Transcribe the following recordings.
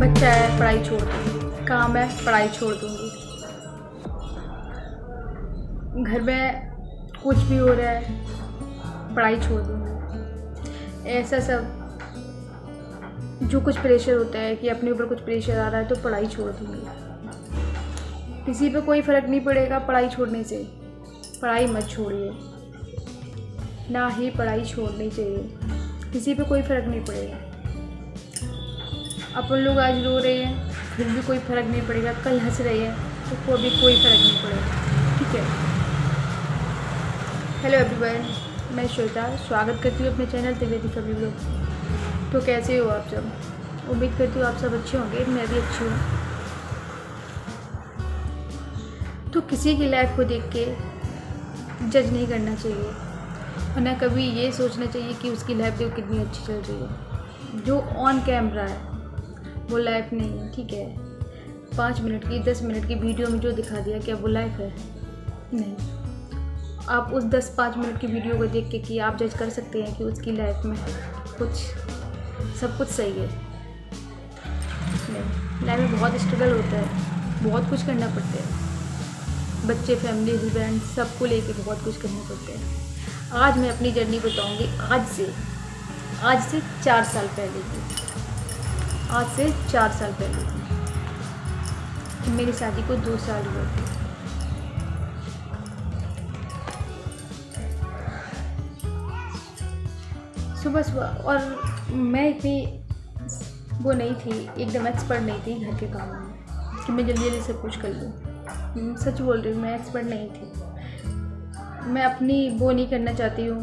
बच्चा है पढ़ाई छोड़ दूँगी, काम है पढ़ाई छोड़ दूँगी, घर में कुछ भी हो रहा है पढ़ाई छोड़ दूँगी। ऐसा सब जो कुछ प्रेशर होता है कि अपने ऊपर कुछ प्रेशर आ रहा है तो पढ़ाई छोड़ दूँगी। किसी पे कोई फ़र्क नहीं पड़ेगा पढ़ाई छोड़ने से। पढ़ाई मत छोड़िए, ना ही पढ़ाई छोड़नी चाहिए। किसी पे कोई फ़र्क नहीं पड़ेगा। अपन लोग आज रो रहे हैं फिर भी कोई फ़र्क नहीं पड़ेगा, कल हंस रहे हैं तो कोई फ़र्क नहीं पड़ेगा। ठीक है। हेलो एवरीवन, मैं श्वेता स्वागत करती हूँ अपने चैनल त्रिवेदी फैमिली ब्लॉग। तो कैसे हो आप सब? उम्मीद करती हूँ आप सब अच्छे होंगे, मैं भी अच्छी हूँ। तो किसी की लाइफ को देख के जज नहीं करना चाहिए और ना कभी ये सोचना चाहिए कि उसकी लाइफ देखो कितनी अच्छी चल रही है। जो ऑन कैमरा है वो लाइफ नहीं है। ठीक है, 5 मिनट की 10 मिनट की वीडियो में जो दिखा दिया क्या वो लाइफ है? नहीं। आप उस 10-5 मिनट की वीडियो को देख के कि आप जज कर सकते हैं कि उसकी लाइफ में सब कुछ सही है? नहीं, लाइफ में बहुत स्ट्रगल होता है, बहुत कुछ करना पड़ता है। बच्चे, फैमिली, हस्बैंड सबको लेके बहुत कुछ करना पड़ता है। आज मैं अपनी जर्नी बताऊंगी आज से 4 साल पहले की। आज से 4 साल पहले की मेरी शादी को 2 साल हुए थे। सुबह और मैं इतनी वो नहीं थी, एकदम एक्सपर्ट नहीं थी घर के कामों में कि मैं जल्दी जल्दी सब कुछ कर लूँ। सच बोल रही हूँ, मैं एक्सपर्ट नहीं थी। मैं अपनी वो नहीं करना चाहती हूँ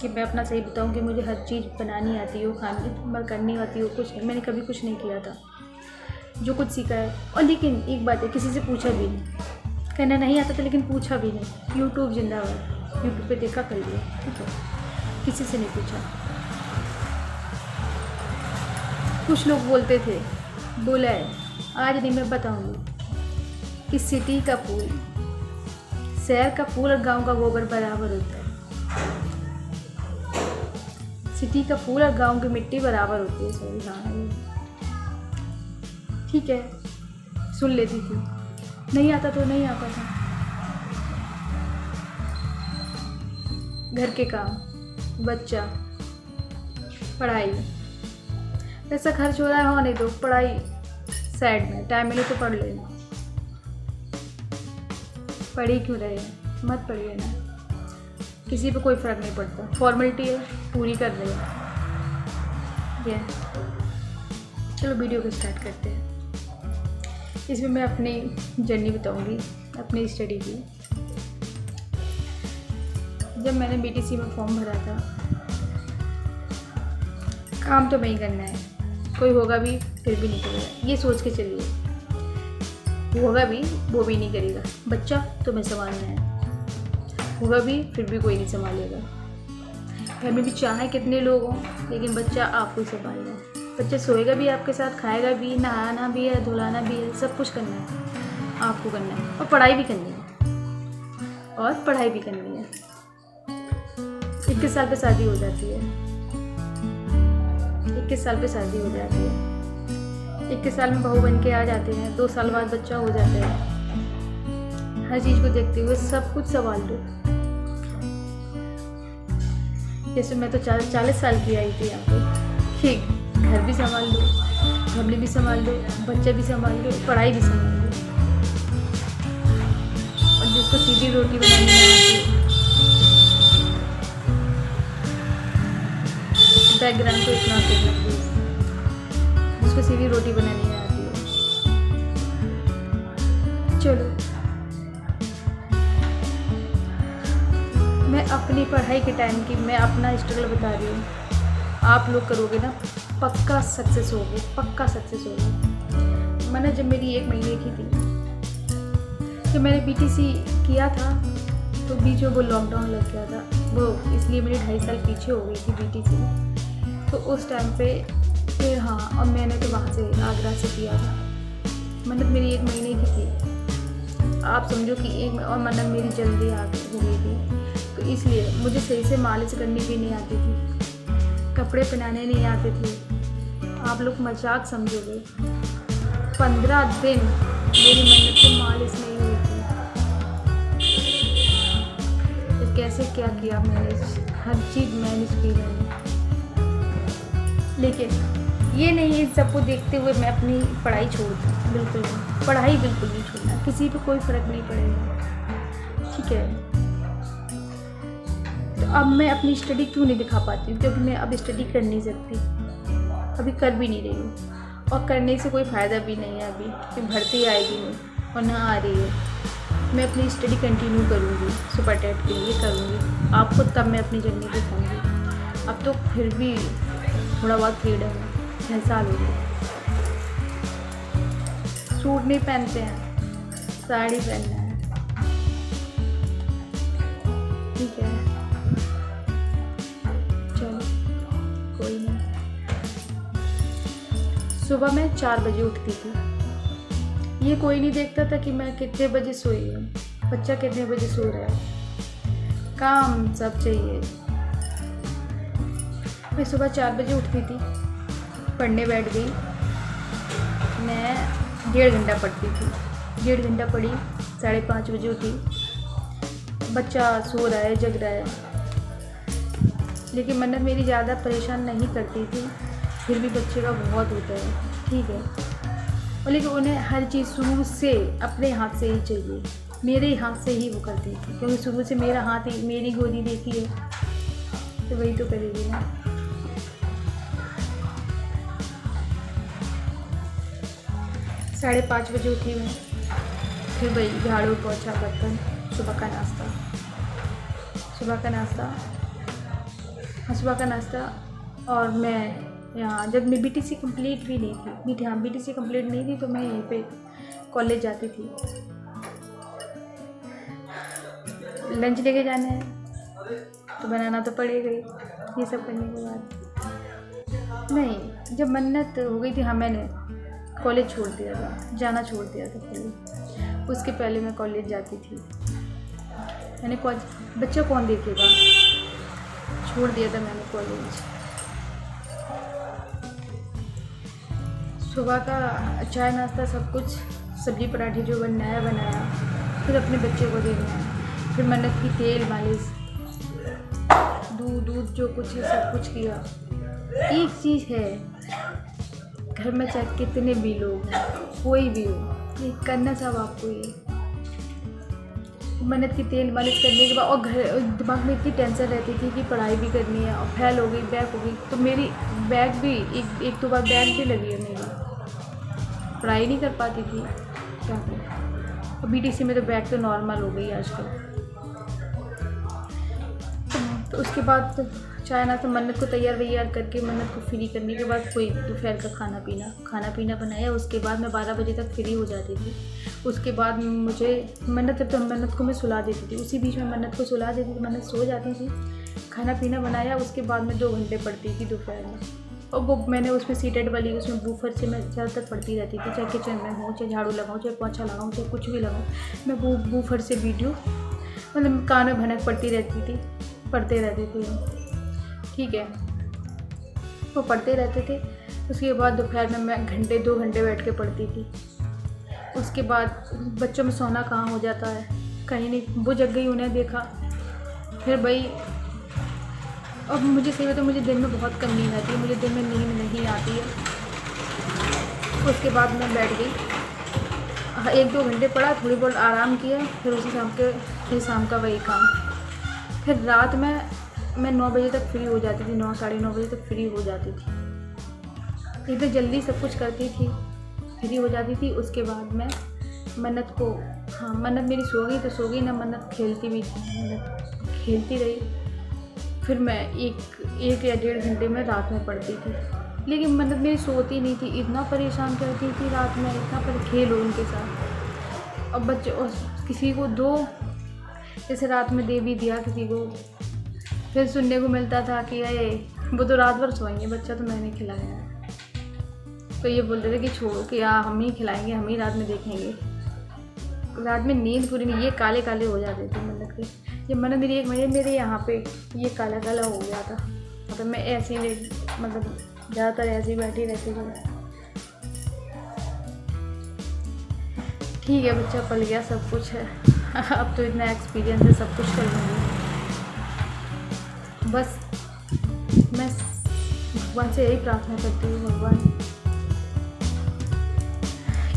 कि मैं अपना सही बताऊँ कि मुझे हर चीज़ बनानी आती हो, खानी करनी आती हो। कुछ मैंने कभी कुछ नहीं किया था, जो कुछ सीखा है। और लेकिन एक बात है, किसी से पूछा भी नहीं, करना नहीं आता था लेकिन पूछा भी नहीं। यूट्यूब जिंदाबाद, यूट्यूब पे देखा कर लिया। ठीक है, किसी से नहीं पूछा। कुछ लोग बोलते थे, बोला है, आज नहीं मैं बताऊंगी कि सिटी का फूल, शहर का फूल और गांव का गोबर बराबर होता है। सिटी का फूल और गांव की मिट्टी बराबर होती है। सॉरी, हाँ ठीक है, सुन लेती थी। नहीं आता तो नहीं आता था। घर के काम, बच्चा, पढ़ाई, पैसा खर्च हो रहा है होने दो, पढ़ाई साइड में, टाइम मिले तो पढ़ लेना। पढ़ी क्यों रहे हैं? मत पढ़िए ना, किसी पे कोई फ़र्क नहीं पड़ता। फॉर्मेलिटी है, पूरी कर रहे हैं। चलो वीडियो को स्टार्ट करते हैं। इसमें मैं अपनी जर्नी बताऊंगी, अपनी स्टडी की। जब मैंने बीटीसी में फॉर्म भरा था, काम तो मैं ही करना है, कोई होगा भी फिर भी नहीं करेगा, ये सोच के चलिए। होगा भी वो भी नहीं करेगा, बच्चा तो मैं संभालना है, होगा भी फिर भी कोई नहीं संभालेगा। घर में भी चाहे कितने लोग हों लेकिन बच्चा आपको ही संभालना है। बच्चा सोएगा भी आपके साथ, खाएगा भी, नहाना भी है, धुलाना भी है, सब कुछ करना है, आपको करना है। और पढ़ाई भी करनी है। 21 साल पे शादी हो जाती है। 21 साल पे शादी हो जाती है। 21 साल में बहू बन के आ जाते हैं, 2 साल बाद बच्चा हो जाता है। हर चीज़ को देखते हुए सब कुछ संभाल लो। जैसे मैं तो 40 साल की आई थी यहाँ पे। ठीक, घर भी संभाल लो, फैमिली भी संभाल लो, बच्चा भी संभाल लो, पढ़ाई भी संभाल लो। और जिसको सीधी रोटी बनानी नहीं आती, बैकग्राउंड को इतना देखना प्लीज, जिसको सीधी रोटी बनानी नहीं आती है। चलो, मैं अपनी पढ़ाई के टाइम की मैं अपना स्ट्रगल बता रही हूँ। आप लोग करोगे ना, पक्का सक्सेस होगे। मैंने जब मेरी 1 महीने की थी, जब मैंने बीटीसी किया था तो बीच में वो लॉकडाउन लग गया था, वो इसलिए मेरी 2.5 साल पीछे हो गई थी बीटीसी। तो उस टाइम पे फिर हाँ, और मैंने तो वहाँ से आगरा से किया था। मन्नत मेरी 1 महीने की थी, आप समझो कि और मन्नत मेरी जल्दी हो गई थी। तो इसलिए मुझे सही से मालिश करनी भी नहीं आती थी, कपड़े पहनाने नहीं आते थे। आप लोग मजाक समझोगे। 15 दिन मेरी मन्नत को मालिश नहीं हुई थी। तो कैसे क्या किया मैंने, हर चीज़ मैनेज की मैंने। लेकिन ये नहीं, इन सबको देखते हुए मैं अपनी पढ़ाई छोड़ दूँ, बिल्कुल नहीं। पढ़ाई बिल्कुल नहीं छोड़ना, किसी पे कोई फ़र्क नहीं पड़ेगा, ठीक है। तो अब मैं अपनी स्टडी क्यों नहीं दिखा पाती हूँ? क्योंकि मैं अब स्टडी कर नहीं सकती, अभी कर भी नहीं रही हूँ, और करने से कोई फ़ायदा भी नहीं है अभी, कि भर्ती आएगी नहीं और ना आ रही है। मैं अपनी स्टडी कंटिन्यू करूँगी, सुपर टेट के लिए करूँगी, आपको तब मैं अपनी जर्नी दिखाऊँगी। अब तो फिर भी थोड़ा बहुत फ्रीडम है, 6 साल हो गए। सूट नहीं पहनते हैं, साड़ी पहनना है, ठीक है। चलो कोई नहीं। सुबह मैं 4 बजे उठती थी। ये कोई नहीं देखता था कि मैं कितने बजे सोई हूँ, बच्चा कितने बजे सो रहा है, काम सब चाहिए। मैं सुबह 4 बजे उठती थी, पढ़ने बैठ गई। मैं 1.5 घंटा पढ़ती थी, 1.5 घंटा पढ़ी, 5:30 बजे उठी। बच्चा सो रहा है, जग रहा है, लेकिन मन्नत मेरी ज़्यादा परेशान नहीं करती थी। फिर भी बच्चे का बहुत होता है, ठीक है। और लेकिन उन्हें हर चीज़ शुरू से अपने हाथ से ही चाहिए, मेरे हाथ से ही वो करती थी, क्योंकि शुरू से मेरा हाथ ही, मेरी गोदी देखी है, तो वही तो करेगी ना। 5:30 बजे उठी मैं, फिर वही झाड़ू पोछा बर्तन, सुबह का नाश्ता, सुबह का नाश्ता। और मैं यहाँ जब मैं बीटीसी कंप्लीट भी नहीं थी, बीटीसी कंप्लीट नहीं थी, तो मैं यहीं पे कॉलेज जाती थी। लंच लेके जाना है तो बनाना तो पड़ेगा ही, ये सब करने के बाद नहीं। जब मन्नत हो गई थी, हाँ, मैंने कॉलेज छोड़ दिया था, जाना छोड़ दिया था कॉलेज। उसके पहले मैं कॉलेज जाती थी, मैंने बच्चा कौन देखेगा, छोड़ दिया था मैंने कॉलेज। सुबह का चाय नाश्ता सब कुछ, सब्जी पराठे जो बनाया, फिर अपने बच्चे को देना है, फिर मन्नत की तेल मालिश, दूध जो कुछ है सब कुछ किया। एक चीज़ है, घर में चाहे कितने भी लोग हैं, कोई भी हो, ये करना सब आपको। ये मन्नत की तेल मालिश करने के बाद, और घर दिमाग में इतनी टेंशन रहती थी कि पढ़ाई भी करनी है, और फेल हो गई, बैक हो गई, तो मेरी बैक भी एक 2 बार बैक भी लगी है मेरी, पढ़ाई नहीं कर पाती थी, क्या करूं। और बीटीसी में तो बैक तो नॉर्मल हो गई आजकल। तो उसके बाद चाय नाश्ता, मन्नत को तैयार वैयार करके, मन्नत को फ्री करने के बाद कोई दोपहर का खाना पीना बनाया। उसके बाद मैं 12 बजे तक फ्री हो जाती थी। उसके बाद मुझे मन्नत को मैं सुला देती थी, उसी बीच में मन्नत को सुला देती थी, मन्नत सो जाती थी। खाना पीना बनाया, उसके बाद मैं 2 घंटे पढ़ती थी दोपहर में। और वो मैंने उसमें सीटेड वाली, उसमें बूफर से मैं ज़्यादातर पढ़ती रहती थी, चाहे किचन में हूँ, चाहे झाड़ू लगाऊँ, चाहे पोछा लगाऊँ, चाहे कुछ भी लगाऊँ, मैं बूफर से वीडियो मतलब कान में भनक पढ़ते रहते थे, ठीक है। वो पढ़ते रहते थे। उसके बाद दोपहर में मैं 2 घंटे बैठ के पढ़ती थी। उसके बाद बच्चों में सोना कहाँ हो जाता है, कहीं नहीं, वो जग गई, उन्हें देखा, फिर भाई। अब मुझे सही बताऊं, मुझे दिन में बहुत कम नींद आती है, मुझे दिन में नींद नहीं आती है। उसके बाद मैं बैठ गई, 1-2 घंटे पढ़ा, थोड़ी बहुत आराम किया, फिर शाम का वही काम। फिर रात में मैं 9 बजे तक फ्री हो जाती थी, 9 साढ़े 9 बजे तक फ्री हो जाती थी। इतने जल्दी सब कुछ करती थी, फ्री हो जाती थी। उसके बाद मैं मन्नत को, हाँ, मन्नत मेरी सो गई तो सो गई ना, मन्नत खेलती भी थी, मन्नत खेलती रही। फिर मैं 1 या 1.5 घंटे में रात में पढ़ती थी। लेकिन मन्नत मेरी सोती नहीं थी, इतना परेशान करती थी रात में, इतना पर खेलो उनके साथ। अब बच्चे किसी को दो, जैसे रात में दे भी दिया किसी को, फिर सुनने को मिलता था कि ये वो तो रात भर सोएंगे, बच्चा तो मैंने खिलाया है। तो ये बोलते थे कि छोड़ो, कि हम ही खिलाएंगे, हम ही रात में देखेंगे। रात में नींद पूरी नहीं, ये काले काले हो जाते थे मन्नत के। जब मन्नत मेरी 1 महीने, मेरे यहाँ पे ये काला काला हो गया था, मतलब मैं ऐसे ही मतलब ज़्यादातर ऐसे ही बैठी रहती हूँ। ठीक है, बच्चा पल गया, सब कुछ है। अब तो इतना एक्सपीरियंस है, सब कुछ कर लूँगी। बस मैं भगवान से यही प्रार्थना करती हूँ, भगवान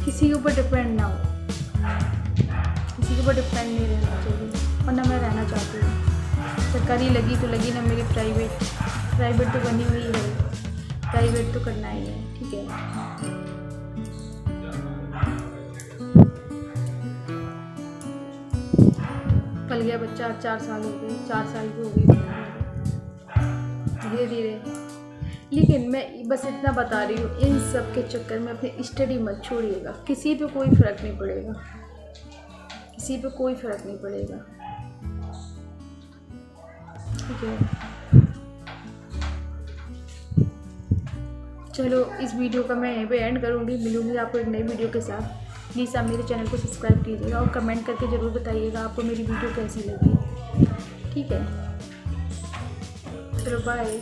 किसी के ऊपर डिपेंड ना हो, किसी के ऊपर डिपेंड नहीं रहना चाहिए, और ना मैं रहना चाहती हूँ। सरकारी लगी तो लगी, ना मेरी प्राइवेट तो बनी हुई है, प्राइवेट तो करना ही है। ठीक है, पल गया बच्चा, 4 साल हो गए, 4 साल की हो गई धीरे धीरे। लेकिन मैं बस इतना बता रही हूँ, इन सब के चक्कर में अपनी स्टडी मत छोड़िएगा। किसी पे कोई फ़र्क नहीं पड़ेगा, किसी पे कोई फ़र्क नहीं पड़ेगा। ठीक है, चलो इस वीडियो का मैं यहीं पे एंड करूँगी। मिलूँगी आपको एक नई वीडियो के साथ। प्लीज़ आप मेरे चैनल को सब्सक्राइब कीजिएगा और कमेंट करके ज़रूर बताइएगा आपको मेरी वीडियो कैसी लगी। ठीक है, चलो बाय।